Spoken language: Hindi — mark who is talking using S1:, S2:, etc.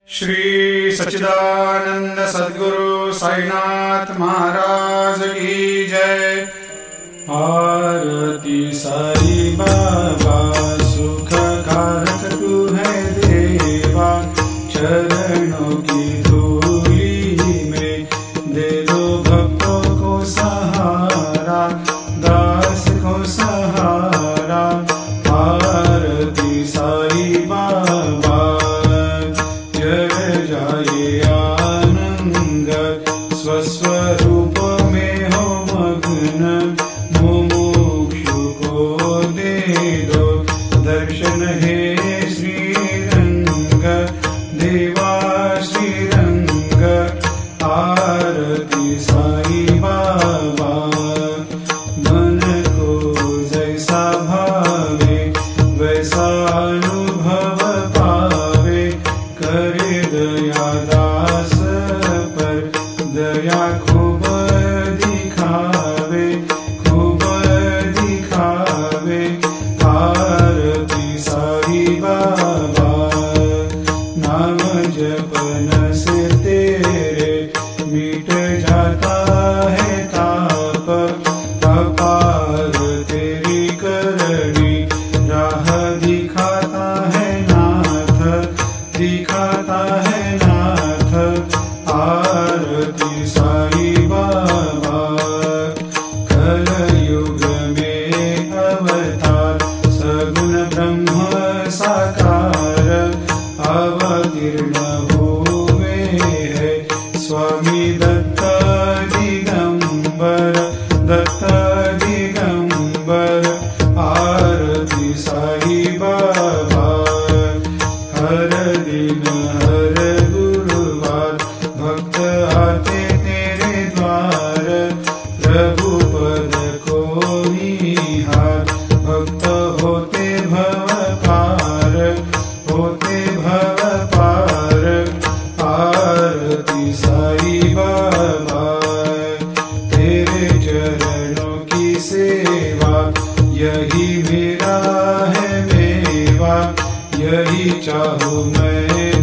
S1: श्री सच्चिदानंद सद्गुरु साईनाथ महाराज की जय। आरती साई बाबा सुख कारक तू है देवा, चरणों की धूली में दे दो भक्तों को सहारा, दास को सहारा। आरती साई बाबा जय जाए आनंद, स्वस्वरूप में हो मग्न, मुमुक्षु को दे दो दर्शन हे श्रीरंग, देवा श्रीरंग। आरती साई बाबा मन को जैसा भावे वैसा अनुभव पावे, करे दया दास पर दया खूब दिखावे, खूब दिखावे। आरती साई बाबा नाम जपन से तेरे मिट जाता है ताप, अपार तेरी करनी राह दिखाता है नाथ, दिखाता है नाथ। आरती साई बाबा कलयुग में अवतार, सगुण ब्रह्म साकार अवतीर्ण हुए है स्वामी दत्त दिगंबर, दत्त दिगंबर। आरती साई बाबा हर दिन हर गुरुवार भक्त आते तेरे द्वार, प्रभु पद को निहार, भक्त होते भव पार, होते भव पार। आरती साई बाबा तेरे चरणों की सेवा, यही मेरा है मेवा, यही चाहूँ मैं